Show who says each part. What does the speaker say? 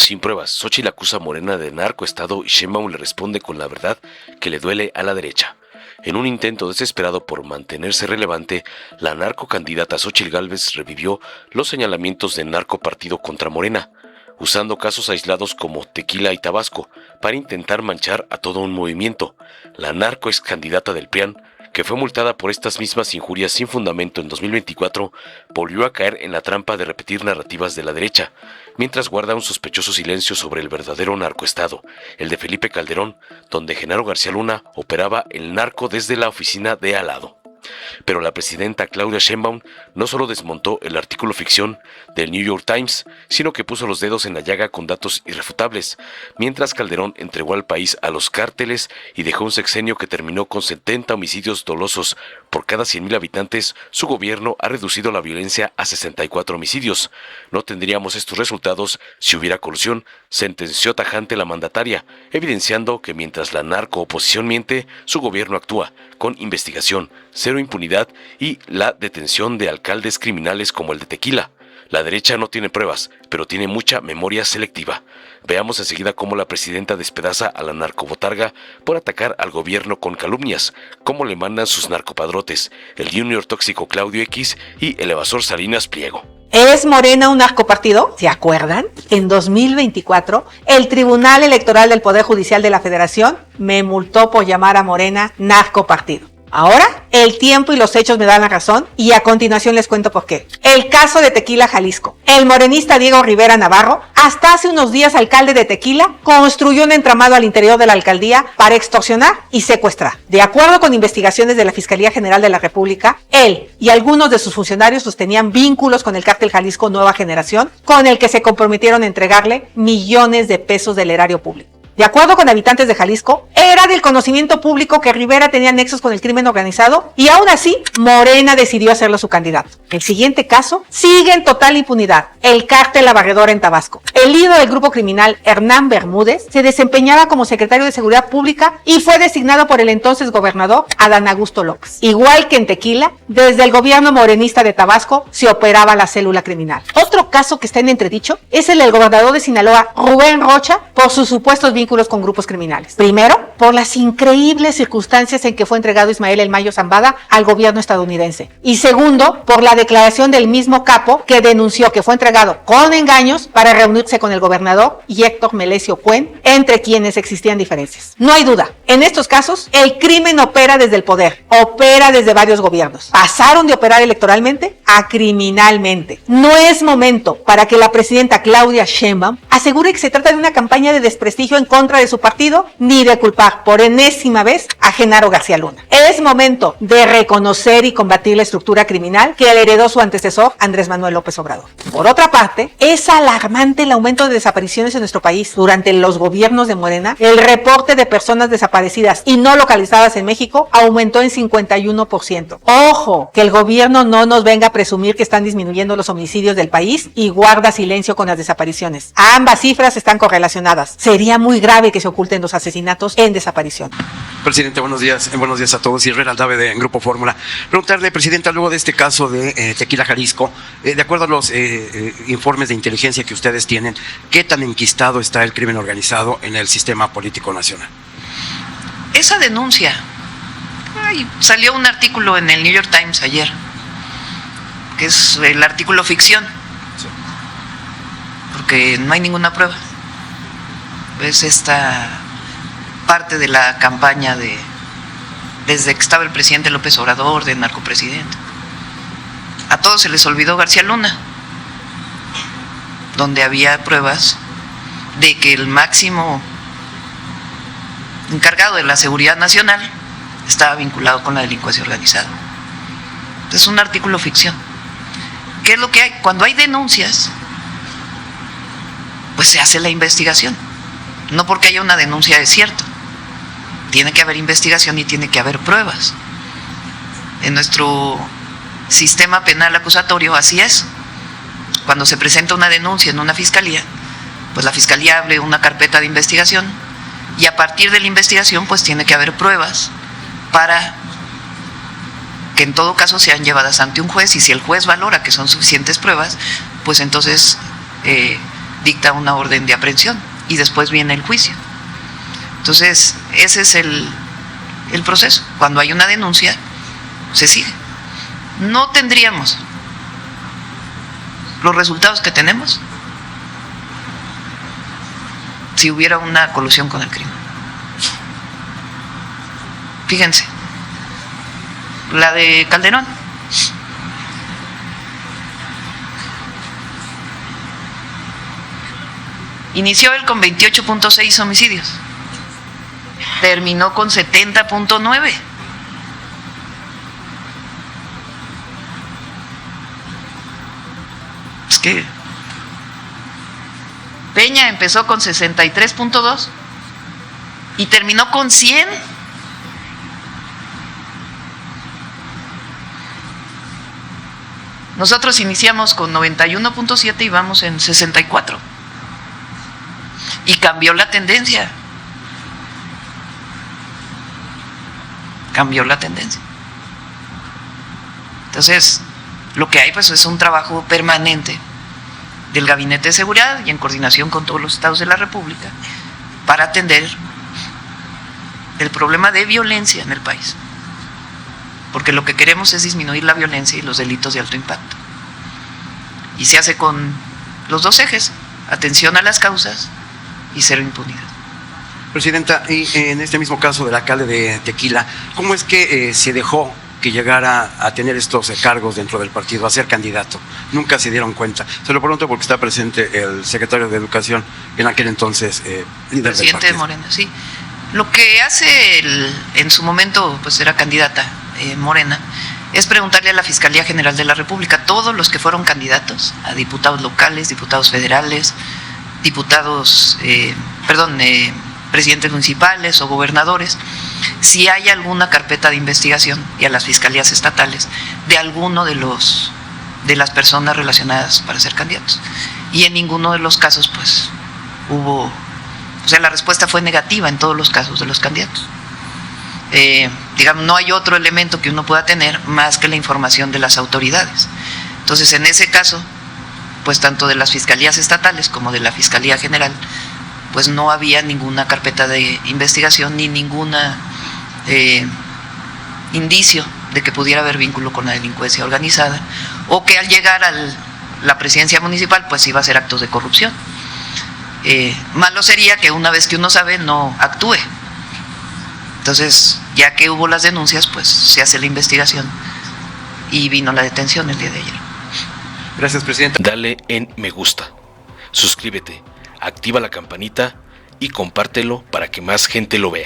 Speaker 1: sin pruebas. Xóchitl acusa a Morena de narcoestado y Sheinbaum le responde con la verdad que le duele a la derecha. En un intento desesperado por mantenerse relevante, la narcocandidata Xóchitl Gálvez revivió los señalamientos de narcopartido contra Morena, usando casos aislados como Tequila y Tabasco para intentar manchar a todo un movimiento. La narco ex candidata del PRIAN, que fue multada por estas mismas injurias sin fundamento en 2024, volvió a caer en la trampa de repetir narrativas de la derecha, mientras guarda un sospechoso silencio sobre el verdadero narcoestado, el de Felipe Calderón, donde Genaro García Luna operaba el narco desde la oficina de al lado. Pero la presidenta Claudia Sheinbaum no solo desmontó el artículo ficción del New York Times, sino que puso los dedos en la llaga con datos irrefutables, mientras Calderón entregó al país a los cárteles y dejó un sexenio que terminó con 70 homicidios dolosos por cada 100,000 habitantes. Su gobierno ha reducido la violencia a 64 homicidios. No tendríamos estos resultados si hubiera colusión, sentenció tajante la mandataria, evidenciando que mientras la narcooposición miente, su gobierno actúa con investigación, cero impunidad y la detención de alcaldes criminales como el de Tequila. La derecha no tiene pruebas, pero tiene mucha memoria selectiva. Veamos enseguida cómo la presidenta despedaza a la narcobotarga por atacar al gobierno con calumnias, cómo le mandan sus narcopadrotes, el junior tóxico Claudio X y el evasor Salinas Pliego.
Speaker 2: ¿Es Morena un narcopartido? ¿Se acuerdan? En 2024, el Tribunal Electoral del Poder Judicial de la Federación me multó por llamar a Morena narcopartido. Ahora, el tiempo y los hechos me dan la razón y a continuación les cuento por qué. El caso de Tequila, Jalisco. El morenista Diego Rivera Navarro, hasta hace unos días alcalde de Tequila, construyó un entramado al interior de la alcaldía para extorsionar y secuestrar. De acuerdo con investigaciones de la Fiscalía General de la República, él y algunos de sus funcionarios sostenían vínculos con el cártel Jalisco Nueva Generación, con el que se comprometieron a entregarle millones de pesos del erario público. De acuerdo con habitantes de Jalisco, era del conocimiento público que Rivera tenía nexos con el crimen organizado y aún así, Morena decidió hacerlo su candidato. El siguiente caso sigue en total impunidad: el cártel La Barredora en Tabasco. El líder del grupo criminal, Hernán Bermúdez, se desempeñaba como secretario de Seguridad Pública y fue designado por el entonces gobernador Adán Augusto López. Igual que en Tequila, desde el gobierno morenista de Tabasco se operaba la célula criminal. Otro caso que está en entredicho es el del gobernador de Sinaloa, Rubén Rocha, por sus supuestos vínculos con grupos criminales. Primero, por las increíbles circunstancias en que fue entregado Ismael El Mayo Zambada al gobierno estadounidense. Y segundo, por la declaración del mismo capo que denunció que fue entregado con engaños para reunirse con el gobernador y Héctor Melesio Cuen, entre quienes existían diferencias. No hay duda, en estos casos, el crimen opera desde el poder, opera desde varios gobiernos. Pasaron de operar electoralmente a criminalmente. No es momento para que la presidenta Claudia Sheinbaum asegure que se trata de una campaña de desprestigio en contra de su partido, ni de culpar por enésima vez a Genaro García Luna. Es momento de reconocer y combatir la estructura criminal que le heredó su antecesor, Andrés Manuel López Obrador. Por otra parte, es alarmante el aumento de desapariciones en nuestro país. Durante los gobiernos de Morena, el reporte de personas desaparecidas y no localizadas en México aumentó en 51%. Ojo, que el gobierno no nos venga a presumir que están disminuyendo los homicidios del país y guarda silencio con las desapariciones. Ambas cifras están correlacionadas. Sería muy grave que se oculten los asesinatos en desaparición.
Speaker 3: Presidente, buenos días a todos. Herrera Aldave de Grupo Fórmula. Preguntarle, Presidenta, luego de este caso de Tequila, Jalisco, de acuerdo a los informes de inteligencia que ustedes tienen, ¿qué tan enquistado está el crimen organizado en el sistema político nacional?
Speaker 4: Esa denuncia, salió un artículo en el New York Times ayer, que es el artículo ficción, sí, porque no hay ninguna prueba. Es esta parte de la campaña desde que estaba el presidente López Obrador, de narcopresidente. A todos se les olvidó García Luna, donde había pruebas de que el máximo encargado de la seguridad nacional estaba vinculado con la delincuencia organizada. Es un artículo ficción. ¿Qué es lo que hay? Cuando hay denuncias, pues se hace la investigación. No porque haya una denuncia es cierto. Tiene que haber investigación y tiene que haber pruebas. En nuestro sistema penal acusatorio así es. Cuando se presenta una denuncia en una fiscalía, pues la fiscalía abre una carpeta de investigación y a partir de la investigación pues tiene que haber pruebas para que en todo caso sean llevadas ante un juez, y si el juez valora que son suficientes pruebas, pues entonces dicta una orden de aprehensión y después viene el juicio. Entonces, ese es el proceso. Cuando hay una denuncia, se sigue. No tendríamos los resultados que tenemos si hubiera una colusión con el crimen. Fíjense, la de Calderón. Inició él con 28.6 homicidios, terminó con 70.9. Es que Peña empezó con 63.2 y terminó con 100. Nosotros iniciamos con 91.7 y vamos en 64. Y cambió la tendencia. Cambió la tendencia. Entonces, lo que hay pues es un trabajo permanente del Gabinete de Seguridad y en coordinación con todos los estados de la República para atender el problema de violencia en el país. Porque lo que queremos es disminuir la violencia y los delitos de alto impacto. Y se hace con los dos ejes, atención a las causas y cero impunidad.
Speaker 3: Presidenta, y en este mismo caso del alcalde de Tequila, ¿cómo es que se dejó que llegara a tener estos cargos dentro del partido, a ser candidato? Nunca se dieron cuenta. Se lo pregunto porque está presente el secretario de Educación, en aquel entonces líder
Speaker 4: presidente
Speaker 3: del partido.
Speaker 4: de Morena, sí. Lo que hace en su momento, pues era candidata Morena, es preguntarle a la Fiscalía General de la República, todos los que fueron candidatos, a diputados locales, diputados federales, diputados, presidentes municipales o gobernadores, si hay alguna carpeta de investigación, y a las fiscalías estatales, de alguno de las personas relacionadas para ser candidatos. Y en ninguno de los casos, pues, la respuesta fue negativa en todos los casos de los candidatos. Digamos, no hay otro elemento que uno pueda tener más que la información de las autoridades. Entonces, en ese caso, pues tanto de las fiscalías estatales como de la Fiscalía General, pues no había ninguna carpeta de investigación ni ninguna indicio de que pudiera haber vínculo con la delincuencia organizada o que al llegar a la presidencia municipal pues iba a ser actos de corrupción. Malo sería que una vez que uno sabe no actúe. Entonces, ya que hubo las denuncias, pues se hace la investigación y vino la detención el día de ayer.
Speaker 3: Gracias, presidenta.
Speaker 1: Dale en me gusta, suscríbete, activa la campanita y compártelo para que más gente lo vea.